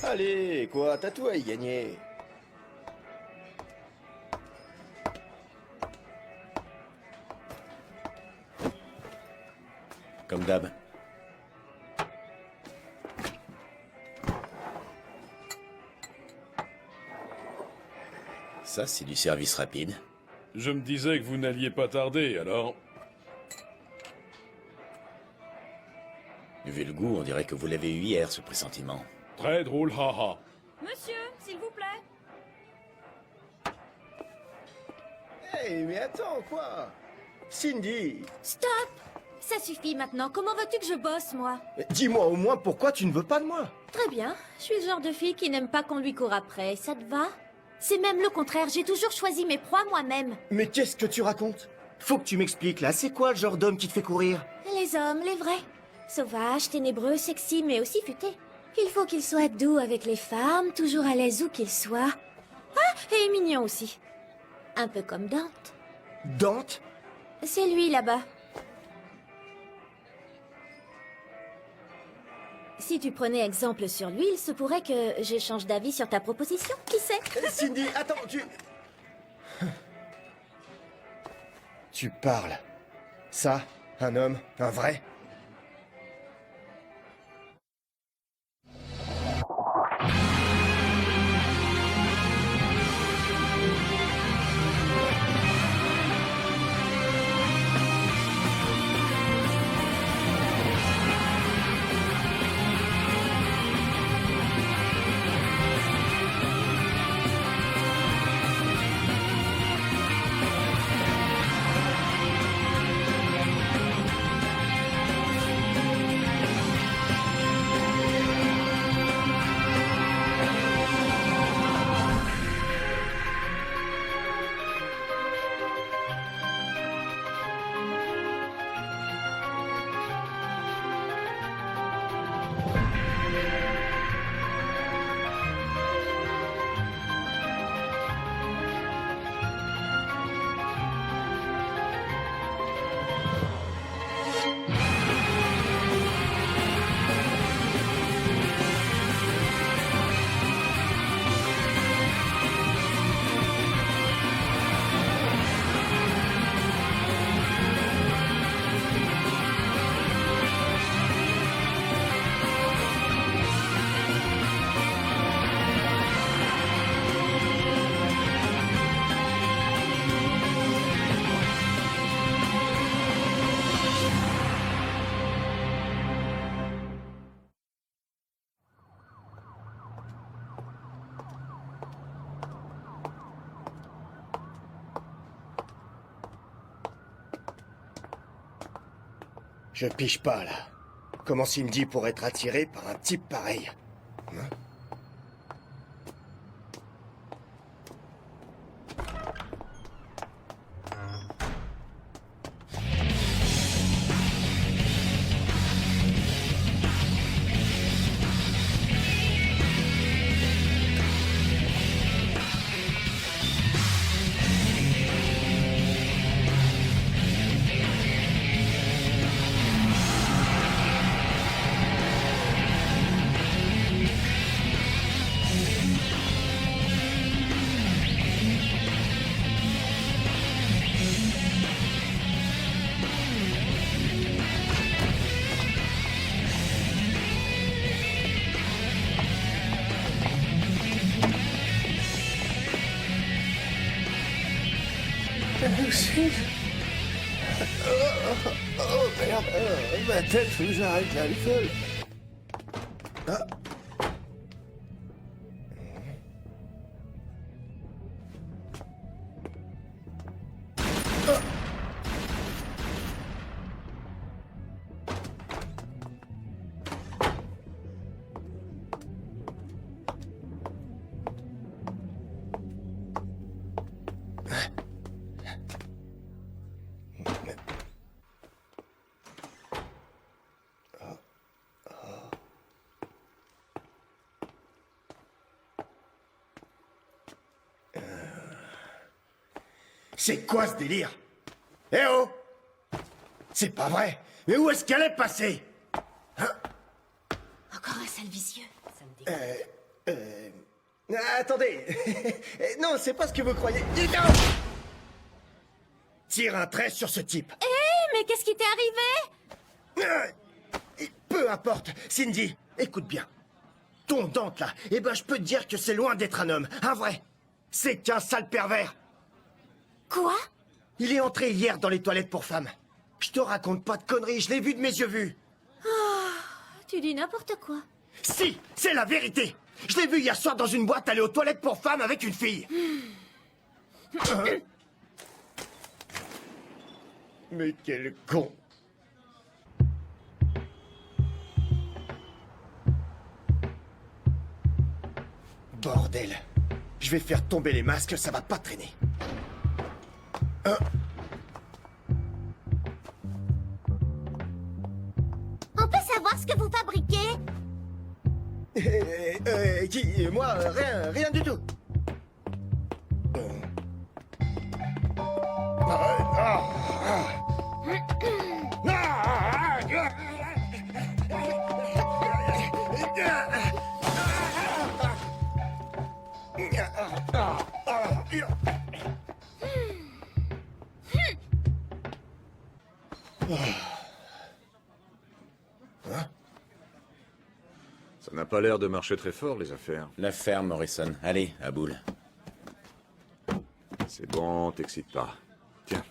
Allez, quoi, t'as tout à y gagner. Comme d'hab. Ça, c'est du service rapide. Je me disais que vous n'alliez pas tarder, alors... Vu le goût, on dirait que vous l'avez eu hier, ce pressentiment. Très drôle, haha. Monsieur, s'il vous plaît. Hey, mais attends, quoi? Cindy, Stop. Ça suffit maintenant. Comment veux-tu que je bosse, moi? dis-moi au moins pourquoi tu ne veux pas de moi. Très bien. Je suis le genre de fille qui n'aime pas qu'on lui court après. Ça te va? C'est même le contraire. J'ai toujours choisi mes proies moi-même. Mais qu'est-ce que tu racontes? Faut que tu m'expliques, là, c'est quoi le genre d'homme qui te fait courir? Les hommes, les vrais. Sauvages, ténébreux, sexy, mais aussi futés. Il faut qu'ils soient doux avec les femmes, toujours à l'aise où qu'ils soient. Ah, et mignon aussi. Un peu comme Dante. Dante? C'est lui, là-bas. Si tu prenais exemple sur lui, il se pourrait que je change d'avis sur ta proposition. Qui sait? Cindy, attends, Tu parles. Ça, un homme, un vrai? Je piche pas, là. Comment Cindy pourrait être attirée par un type pareil? Hein? Oh merde, ma tête, faut que j'arrête l'alcool. Ah. C'est quoi ce délire? Eh oh! C'est pas vrai! Mais où est-ce qu'elle est passée? Hein? Encore un sale vicieux. Ça me Attendez. Non, c'est pas ce que vous croyez. Tire un trait sur ce type. Mais qu'est-ce qui t'est arrivé? Peu importe. Cindy, écoute bien. Ton Dante, là, eh ben, je peux te dire que c'est loin d'être un homme. Un vrai. C'est qu'un sale pervers. Quoi? Il est entré hier dans les toilettes pour femmes. Je te raconte pas de conneries, je l'ai vu de mes yeux vus. Tu dis n'importe quoi. Si, c'est la vérité. Je l'ai vu hier soir dans une boîte aller aux toilettes pour femmes avec une fille. Mais quel con. Bordel. Je vais faire tomber les masques, ça va pas traîner. On peut savoir ce que vous fabriquez? Moi, rien du tout. Ça n'a pas l'air de marcher très fort, les affaires. La ferme, Morrison. Allez, à boule. C'est bon, t'excite pas. Tiens.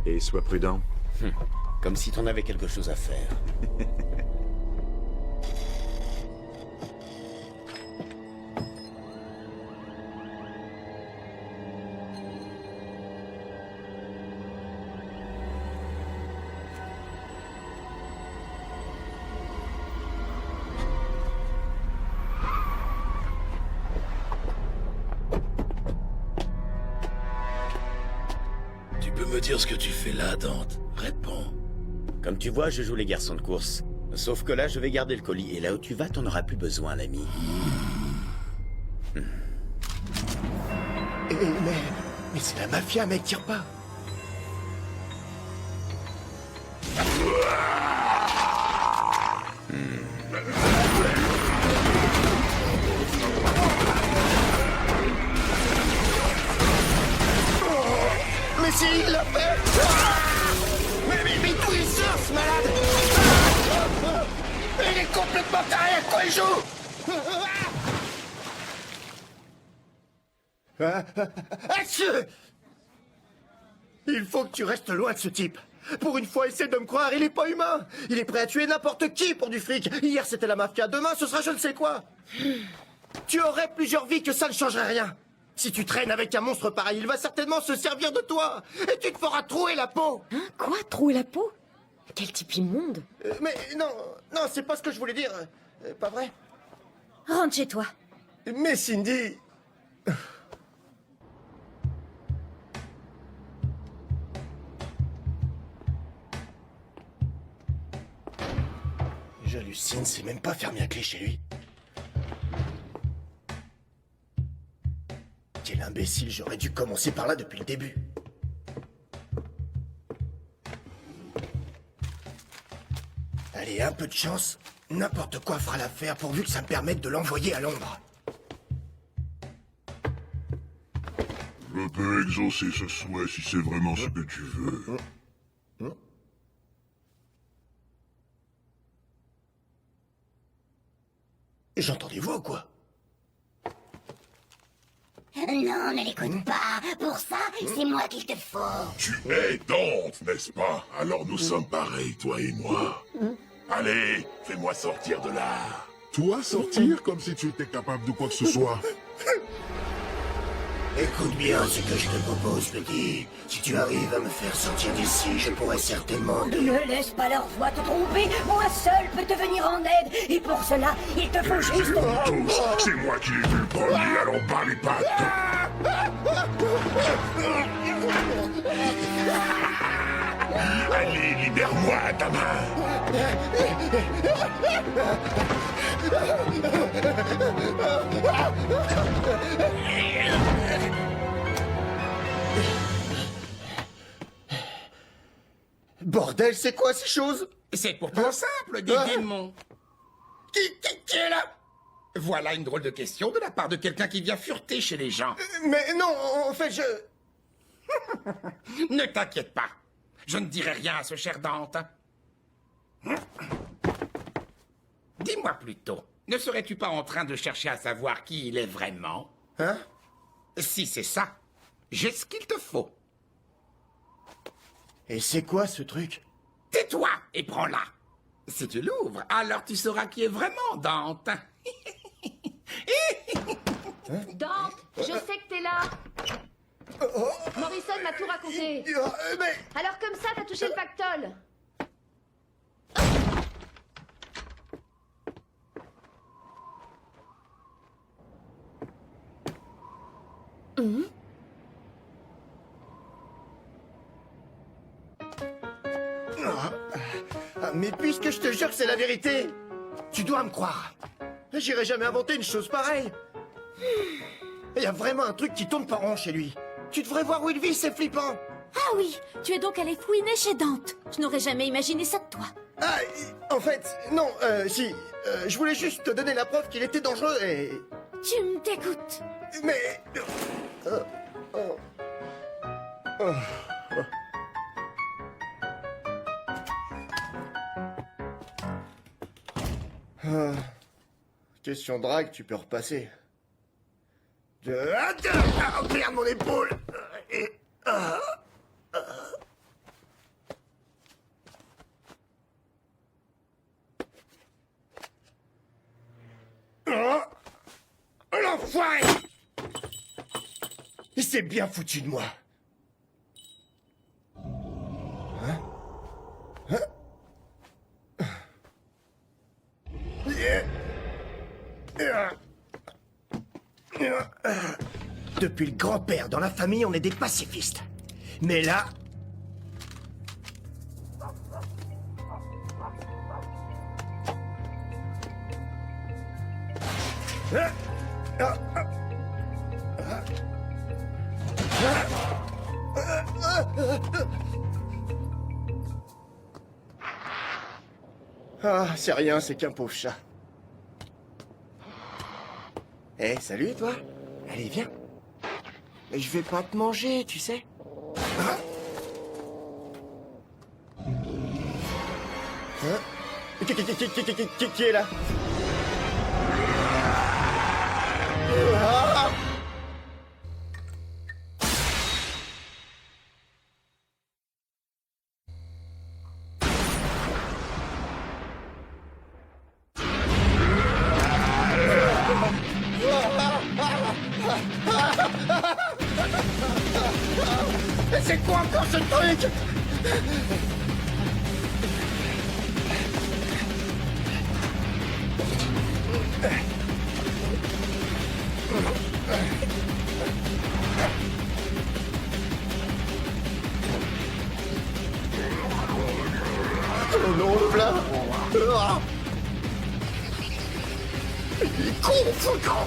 Et sois prudent. Comme si t'en avais quelque chose à faire. Tu peux me dire ce que tu fais là, Dante? Réponds. Comme tu vois, je joue les garçons de course. Sauf que là, je vais garder le colis. Et là où tu vas, t'en auras plus besoin, l'ami. Mais c'est la mafia, mec, tire pas. Mais si, il l'a fait. Mais tout il surfe, malade. Il est complètement taré, à quoi il joue? Achou! Il faut que tu restes loin de ce type. Pour une fois, essaie de me croire, il est pas humain. Il est prêt à tuer n'importe qui pour du fric. Hier, c'était la mafia, demain, ce sera je ne sais quoi. Tu aurais plusieurs vies que ça ne changerait rien. Si tu traînes avec un monstre pareil, il va certainement se servir de toi. Et tu te feras trouer la peau. Hein? Quoi? Trouer la peau? Quel type immonde! Mais non, c'est pas ce que je voulais dire. Pas vrai? Rentre chez toi. Mais Cindy... J'hallucine, c'est même pas fermé à clé chez lui. Quel imbécile, j'aurais dû commencer par là depuis le début. Allez, un peu de chance, n'importe quoi fera l'affaire pourvu que ça me permette de l'envoyer à Londres. Je peux exaucer ce souhait si c'est vraiment ce que tu veux. J'entends des voix ou quoi? Non, ne l'écoute pas. Pour ça, c'est moi qu'il te faut. Tu es Dante, n'est-ce pas? Alors nous sommes pareils, toi et moi. Allez, fais-moi sortir de là. Toi sortir comme si tu étais capable de quoi que ce soit? Écoute bien ce que je te propose, petit. Si tu arrives à me faire sortir d'ici, je pourrais certainement... Ne laisse pas leur voix te tromper. Moi seul peux te venir en aide. Et pour cela, il te faut juste... Tous, c'est moi qui l'ai vu le premier, alors bas les pattes. Allez, libère-moi ta main. Bordel, c'est quoi ces choses? C'est pourtant simple, des démons. Qui est là? Voilà une drôle de question de la part de quelqu'un qui vient fureter chez les gens. Mais non, en fait, je... Ne t'inquiète pas. Je ne dirai rien à ce cher Dante. Dis-moi plutôt, ne serais-tu pas en train de chercher à savoir qui il est vraiment? Hein? Si c'est ça, j'ai ce qu'il te faut. Et c'est quoi ce truc? Tais-toi et prends-la. Si tu l'ouvres, alors tu sauras qui est vraiment Dante. Dante, je sais que t'es là. Morrison m'a tout raconté. Mais... Alors comme ça, t'as touché le pactole. Ah, mais puisque je te jure que c'est la vérité, tu dois me croire. J'irai jamais inventer une chose pareille. Il y a vraiment un truc qui tourne pas rond chez lui. Tu devrais voir où il vit, c'est flippant. Ah oui, tu es donc allé fouiner chez Dante. Je n'aurais jamais imaginé ça de toi. Ah, en fait, non, si. Je voulais juste te donner la preuve qu'il était dangereux et... Tu me dégoûtes. Mais... Question drague, tu peux repasser. Oh merde, mon épaule. L'enfoiré! Il s'est bien foutu de moi. Depuis le grand-père, dans la famille, on est des pacifistes. Mais là... Ah, c'est rien, c'est qu'un pauvre chat. Eh, salut, toi. Allez, viens. Je vais pas te manger, tu sais. Hein? Qui est là? Ah! C'est quoi encore ce truc? Oh non, le plat. Ah. Il est con, foutant.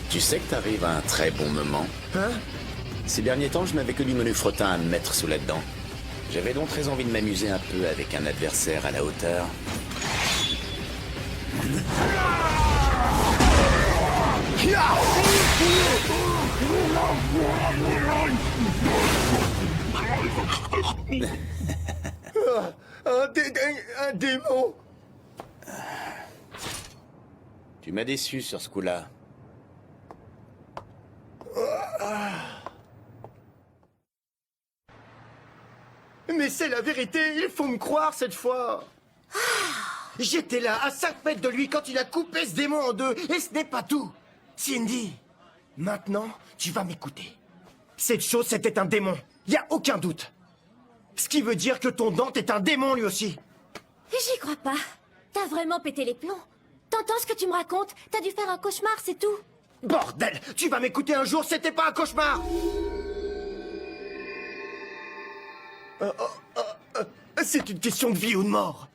Tu sais que t'arrives à un très bon moment. Hein? Ces derniers temps, je n'avais que du menu frottin à me mettre sous la dent. J'avais donc très envie de m'amuser un peu avec un adversaire à la hauteur. Un démon. Tu m'as déçu sur ce coup-là. Mais c'est la vérité, il faut me croire cette fois. J'étais là, à 5 mètres de lui, quand il a coupé ce démon en deux, et ce n'est pas tout. Cindy, maintenant, tu vas m'écouter. Cette chose, c'était un démon, y a aucun doute. Ce qui veut dire que ton Dante est un démon lui aussi. J'y crois pas. T'as vraiment pété les plombs. T'entends ce que tu me racontes? T'as dû faire un cauchemar, c'est tout. Bordel, tu vas m'écouter un jour, c'était pas un cauchemar. C'est une question de vie ou de mort.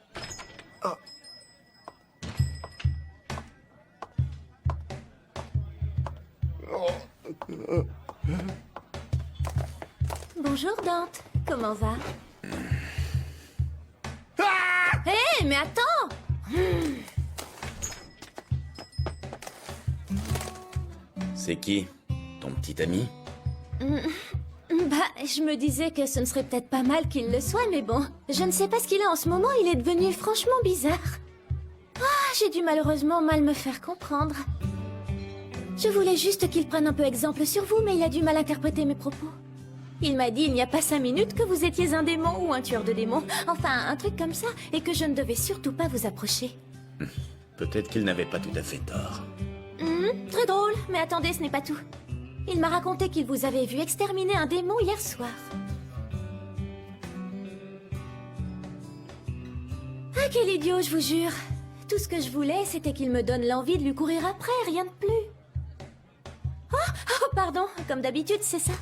Bonjour Dante, comment va? mais attends! C'est qui? Ton petit ami? Bah, je me disais que ce ne serait peut-être pas mal qu'il le soit, mais bon. Je ne sais pas ce qu'il a en ce moment, il est devenu franchement bizarre. Ah, j'ai dû malheureusement mal me faire comprendre. Je voulais juste qu'il prenne un peu exemple sur vous, mais il a du mal interpréter mes propos. Il m'a dit il n'y a pas 5 minutes que vous étiez un démon ou un tueur de démons. Enfin, un truc comme ça, et que je ne devais surtout pas vous approcher. Peut-être qu'il n'avait pas tout à fait tort. Très drôle, mais attendez, ce n'est pas tout. Il m'a raconté qu'il vous avait vu exterminer un démon hier soir. Ah, quel idiot, je vous jure. Tout ce que je voulais, c'était qu'il me donne l'envie de lui courir après, rien de plus. Oh, pardon, comme d'habitude, c'est ça.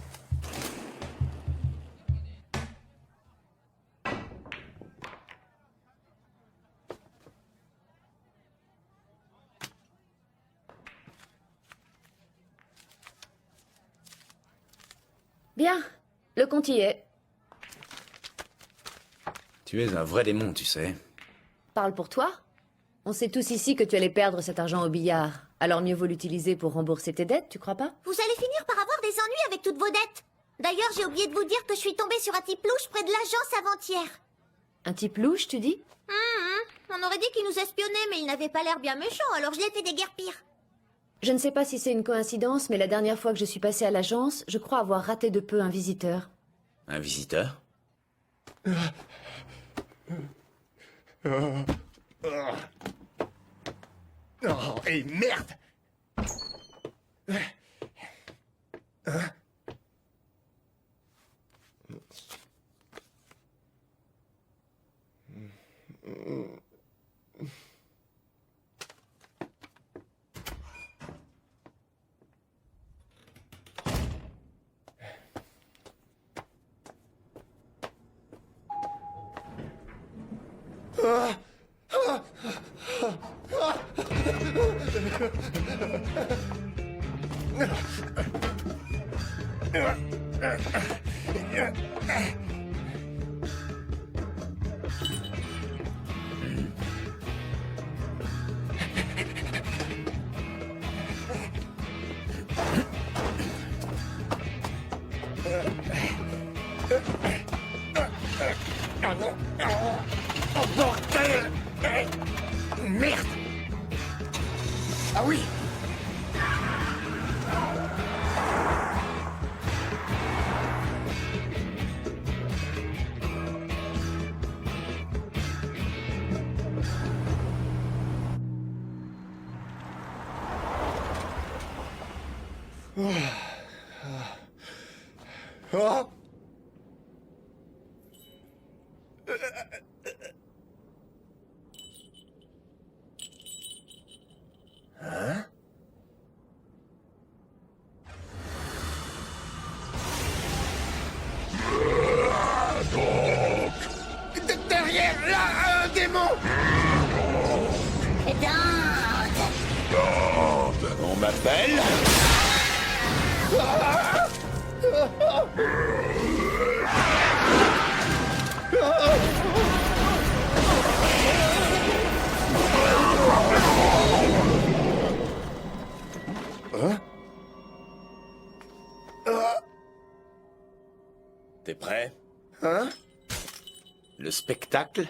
Bien, le compte y est. Tu es un vrai démon, tu sais. Parle pour toi. On sait tous ici que tu allais perdre cet argent au billard. Alors mieux vaut l'utiliser pour rembourser tes dettes, tu crois pas? Vous allez finir par avoir des ennuis avec toutes vos dettes. D'ailleurs, j'ai oublié de vous dire que je suis tombée sur un type louche près de l'agence avant-hier. Un type louche, tu dis? On aurait dit qu'il nous espionnait, mais il n'avait pas l'air bien méchant, alors je l'ai fait des guerres pires. Je ne sais pas si c'est une coïncidence, mais la dernière fois que je suis passée à l'agence, je crois avoir raté de peu un visiteur. Un visiteur? Oh, et merde! Oh bordel! Merde! Ah oui! Oh! Hein? Derrière, là, un démon! On m'appelle? T'es prêt? Hein? Le spectacle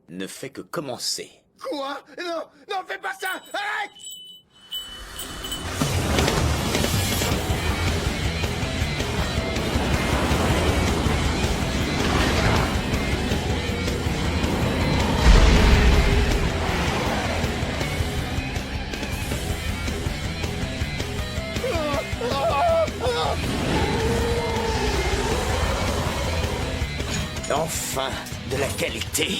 ne fait que commencer. Quoi? Non, non, fais pas ça! Arrête! Enfin, de la qualité.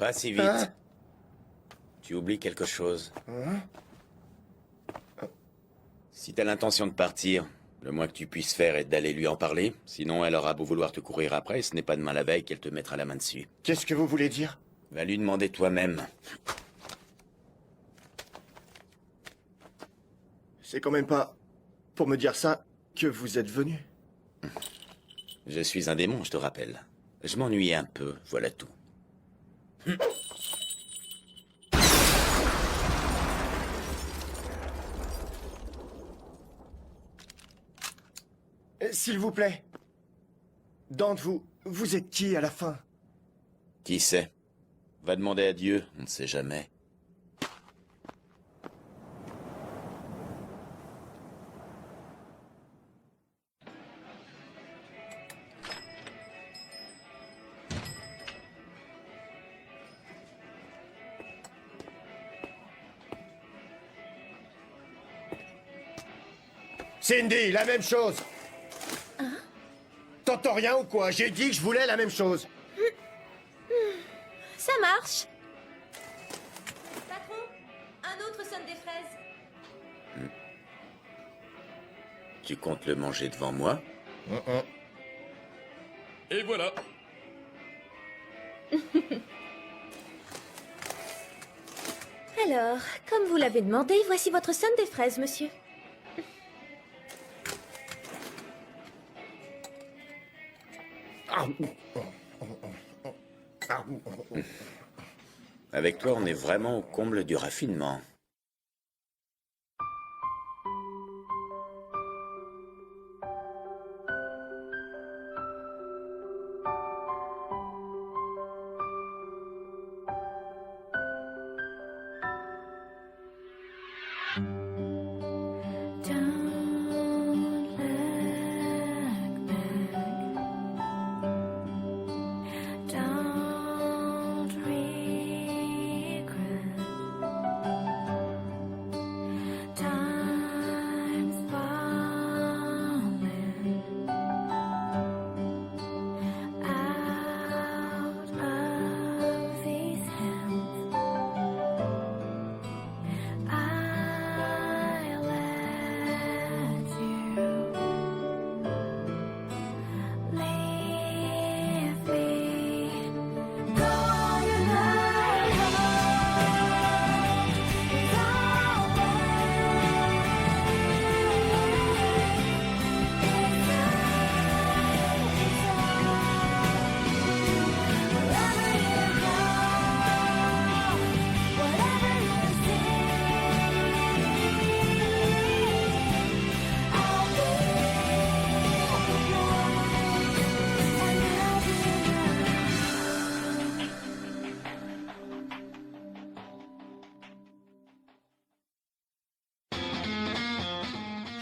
Pas si vite. Hein? Tu oublies quelque chose. Hein? Si t'as l'intention de partir, le moins que tu puisses faire est d'aller lui en parler. Sinon, elle aura beau vouloir te courir après, ce n'est pas demain la veille qu'elle te mettra la main dessus. Qu'est-ce que vous voulez dire? Va lui demander toi-même. C'est quand même pas pour me dire ça que vous êtes venu. Je suis un démon, je te rappelle. Je m'ennuyais un peu, voilà tout. S'il vous plaît. Dante, vous êtes qui à la fin? Qui sait? Va demander à Dieu, on ne sait jamais. Cindy, la même chose. T'entends rien ou quoi? J'ai dit que je voulais la même chose. Ça marche. Patron, un autre sonne des fraises. Tu comptes le manger devant moi? Et voilà. Alors, comme vous l'avez demandé, voici votre sonne des fraises, monsieur. Avec toi, on est vraiment au comble du raffinement.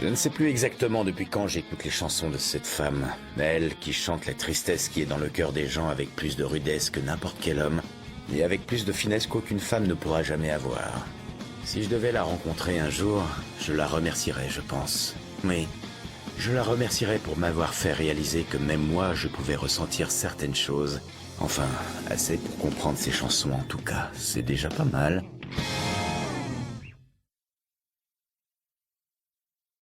Je ne sais plus exactement depuis quand j'écoute les chansons de cette femme. Elle qui chante la tristesse qui est dans le cœur des gens avec plus de rudesse que n'importe quel homme, et avec plus de finesse qu'aucune femme ne pourra jamais avoir. Si je devais la rencontrer un jour, je la remercierais, je pense. Oui, je la remercierais pour m'avoir fait réaliser que même moi, je pouvais ressentir certaines choses. Enfin, assez pour comprendre ses chansons en tout cas, c'est déjà pas mal.